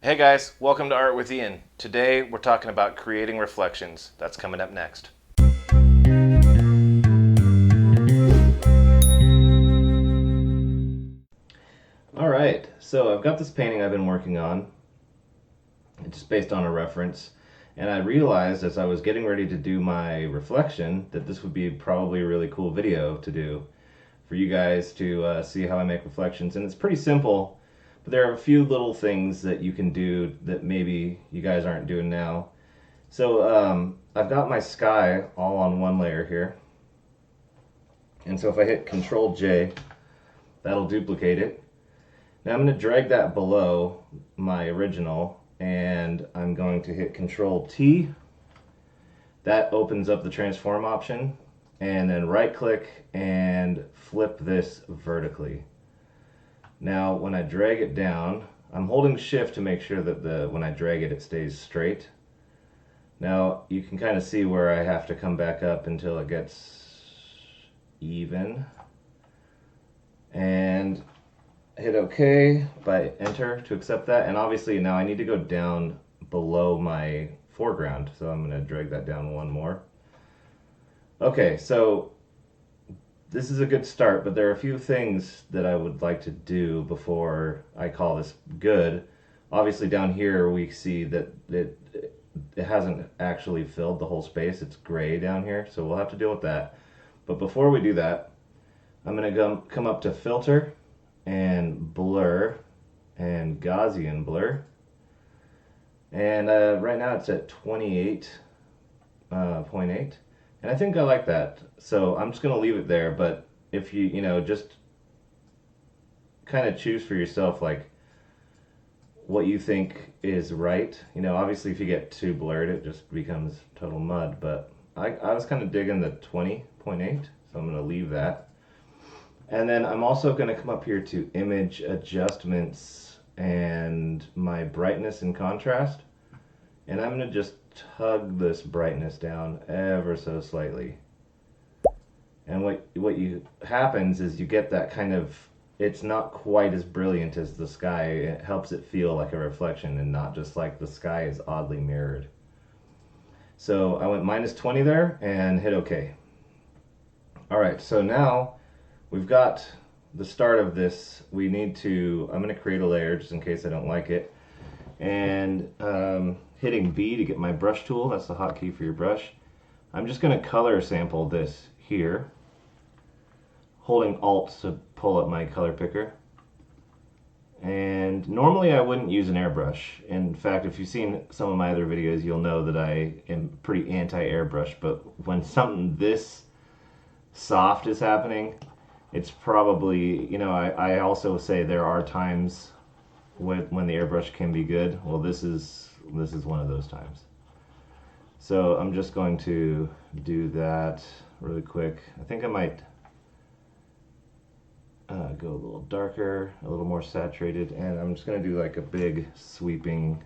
Hey guys, welcome to Art with Ian. Today we're talking about creating reflections. That's coming up next. Alright, so I've got this painting I've been working on. It's just based on a reference. And I realized as I was getting ready to do my reflection that this would be probably a really cool video to do for you guys to see how I make reflections. And it's pretty simple, but there are a few little things that you can do that maybe you guys aren't doing now. So I've got my sky all on one layer here. And so if I hit Control J, that'll duplicate it. Now I'm going to drag that below my original, and I'm going to hit Control T. That opens up the transform option, and then right click and flip this vertically. Now when I drag it down, I'm holding shift to make sure that when I drag it, it stays straight. Now you can kind of see where I have to come back up until it gets even, and hit OK by enter to accept that. And obviously now I need to go down below my foreground, so I'm going to drag that down one more. Okay, so this is a good start, but there are a few things that I would like to do before I call this good. Obviously down here we see that it hasn't actually filled the whole space. It's gray down here, so we'll have to deal with that. But before we do that, I'm going to come up to Filter and Blur and Gaussian Blur. And right now it's at 28.8. And I think I like that. So I'm just going to leave it there. But if you just kind of choose for yourself, like, what you think is right. Obviously if you get too blurred, it just becomes total mud. But I was kind of digging the 20.8, so I'm going to leave that. And then I'm also going to come up here to Image Adjustments and my brightness and contrast. And I'm going to just tug this brightness down ever so slightly. And what happens is you get that kind of, it's not quite as brilliant as the sky. It helps it feel like a reflection and not just like the sky is oddly mirrored. So I went -20 there and hit OK. Alright, so now we've got the start of this. I'm going to create a layer just in case I don't like it. And hitting B to get my brush tool, that's the hotkey for your brush. I'm just going to color sample this here, holding Alt to pull up my color picker. And normally I wouldn't use an airbrush. In fact, if you've seen some of my other videos, you'll know that I am pretty anti-airbrush. But when something this soft is happening, it's probably, I also say there are times when the airbrush can be good. Well, this is one of those times. So I'm just going to do that really quick. I think I might go a little darker, a little more saturated, and I'm just going to do like a big sweeping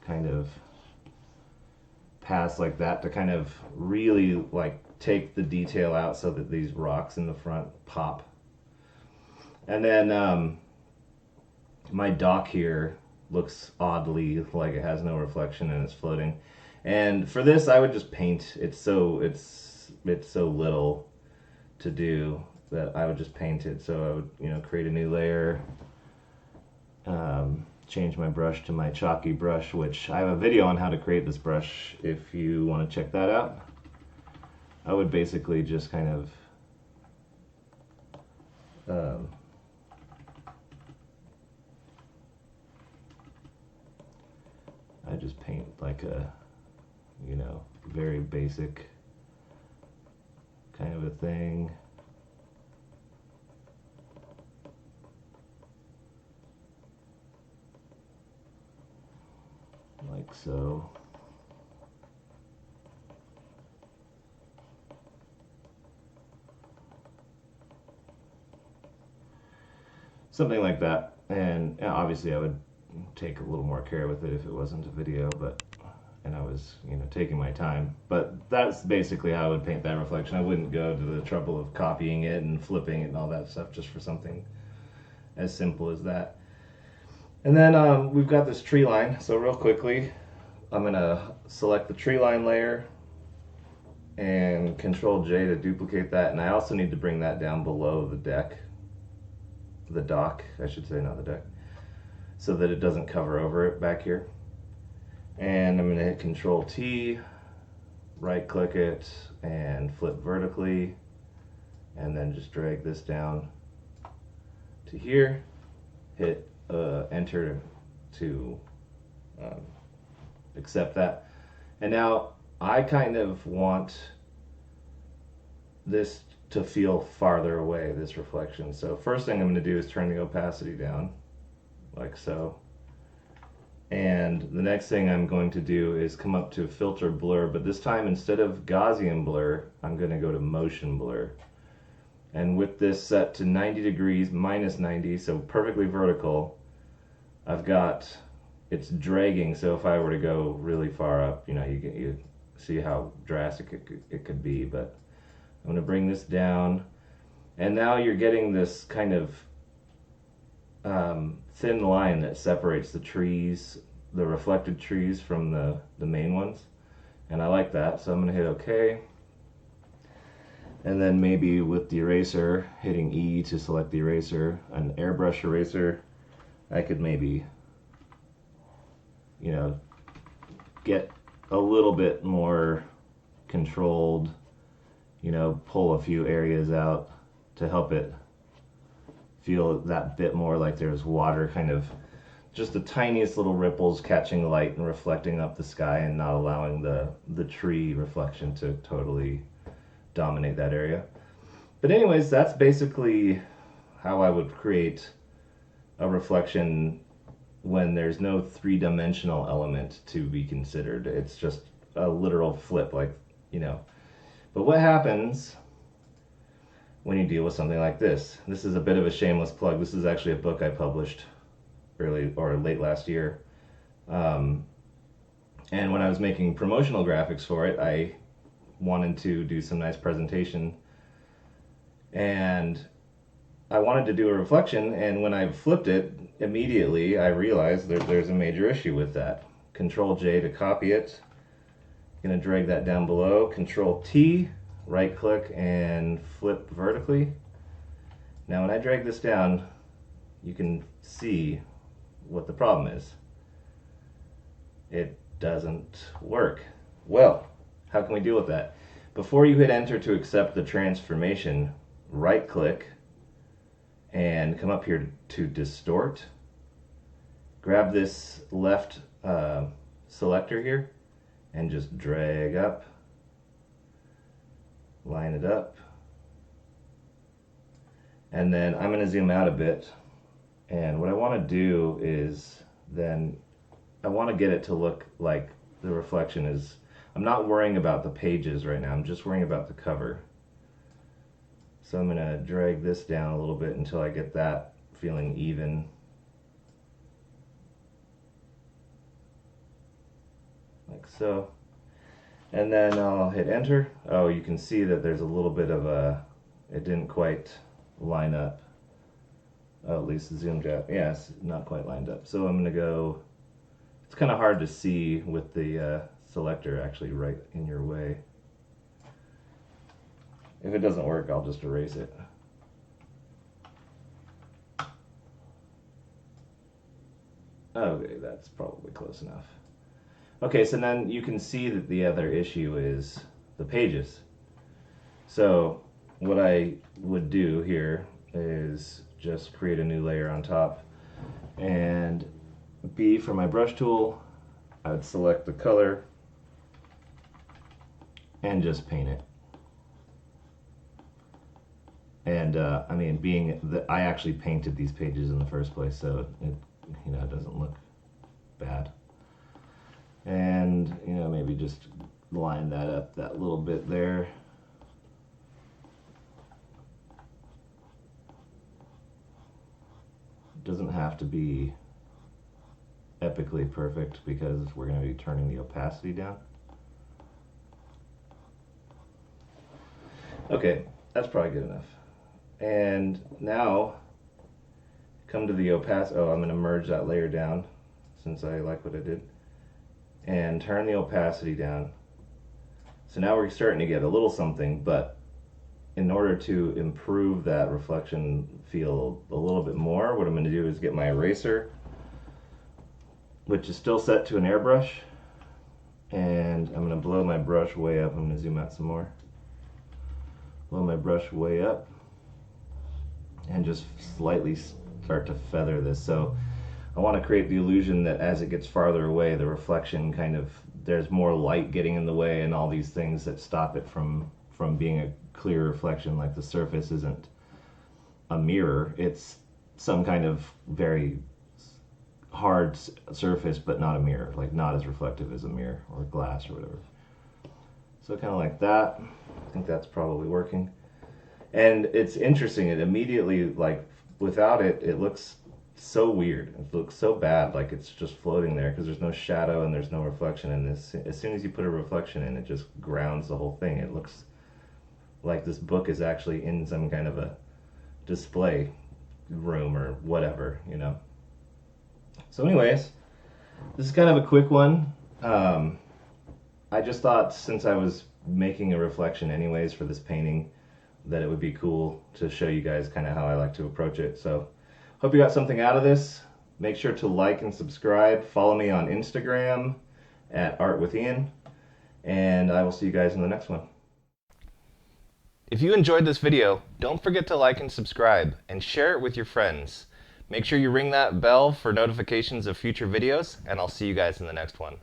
kind of pass like that to kind of really like take the detail out so that these rocks in the front pop. And then my dock here looks oddly like it has no reflection and it's floating. And for this I would just paint. It's so little to do that I would just paint it. So I would create a new layer, change my brush to my chalky brush, which I have a video on how to create this brush if you want to check that out. I would basically just kind of I just paint like a very basic kind of a thing. Like so. Something like that. And obviously I would take a little more care with it if it wasn't a video, and I was taking my time. But that's basically how I would paint that reflection. I wouldn't go to the trouble of copying it and flipping it and all that stuff just for something as simple as that. And then we've got this tree line. So real quickly, I'm gonna select the tree line layer and Control J to duplicate that. And I also need to bring that down below the deck, the dock, I should say, not the deck, so that it doesn't cover over it back here. And I'm gonna hit Control T, right click it and flip vertically, and then just drag this down to here, hit enter to accept that. And now I kind of want this to feel farther away, this reflection. So first thing I'm going to do is turn the opacity down, like so. And the next thing I'm going to do is come up to filter blur, but this time instead of Gaussian blur, I'm going to go to motion blur. And with this set to 90 degrees, minus 90, so perfectly vertical, I've got, it's dragging, so if I were to go really far up, you see how drastic it could be, but I'm going to bring this down, and now you're getting this kind of thin line that separates the trees, the reflected trees from the main ones, and I like that, so I'm going to hit OK. And then maybe with the eraser, hitting E to select the eraser, an airbrush eraser, I could maybe, get a little bit more controlled, pull a few areas out to help it feel that bit more like there's water, kind of just the tiniest little ripples catching light and reflecting up the sky and not allowing the tree reflection to totally dominate that area. But anyways, that's basically how I would create a reflection when there's no three-dimensional element to be considered. It's just a literal flip, But what happens when you deal with something like this? This is a bit of a shameless plug. This is actually a book I published early or late last year. And when I was making promotional graphics for it, I wanted to do some nice presentation, and I wanted to do a reflection, and when I flipped it, immediately I realized there's a major issue with that. Control J to copy it. I'm going to drag that down below. Control T, right click and flip vertically. Now when I drag this down, you can see what the problem is. It doesn't work. Well, how can we deal with that? Before you hit enter to accept the transformation, right click and come up here to distort. Grab this left selector here and just drag up, line it up, and then I'm going to zoom out a bit, and what I want to do is then I want to get it to look like the reflection is, I'm not worrying about the pages right now, I'm just worrying about the cover. So I'm going to drag this down a little bit until I get that feeling even. Like so. And then I'll hit enter. Oh, you can see that there's a little bit of it didn't quite line up. Oh, at least zoomed out. Yeah, it's not quite lined up. So I'm going to go, it's kind of hard to see with the selector actually right in your way. If it doesn't work, I'll just erase it. Okay, that's probably close enough. Okay, so then you can see that the other issue is the pages. So what I would do here is just create a new layer on top, and B for my brush tool, I would select the color and just paint it. And I mean, being that I actually painted these pages in the first place, so it it doesn't look bad. And maybe just line that up that little bit there. It doesn't have to be epically perfect because we're going to be turning the opacity down. Okay, that's probably good enough. And now come to the opacity. Oh, I'm going to merge that layer down since I like what I did. And turn the opacity down. So now we're starting to get a little something, but in order to improve that reflection feel a little bit more, what I'm going to do is get my eraser, which is still set to an airbrush, and I'm going to blow my brush way up. I'm going to zoom out some more. Blow my brush way up and just slightly start to feather this. So I want to create the illusion that as it gets farther away, the reflection kind of, there's more light getting in the way and all these things that stop it from being a clear reflection. Like the surface isn't a mirror, it's some kind of very hard surface, but not a mirror, like not as reflective as a mirror or glass or whatever. So kind of like that. I think that's probably working. And it's interesting, it immediately, like without it, it looks so weird. It looks so bad, like it's just floating there because there's no shadow and there's no reflection in this. As soon as you put a reflection in, it just grounds the whole thing. It looks like this book is actually in some kind of a display room or whatever, you know. So anyways, this is kind of a quick one. I just thought, since I was making a reflection anyways for this painting, that it would be cool to show you guys kind of how I like to approach it. So hope you got something out of this. Make sure to like and subscribe. Follow me on Instagram at Art with Ian, and I will see you guys in the next one. If you enjoyed this video, don't forget to like and subscribe, and share it with your friends. Make sure you ring that bell for notifications of future videos, and I'll see you guys in the next one.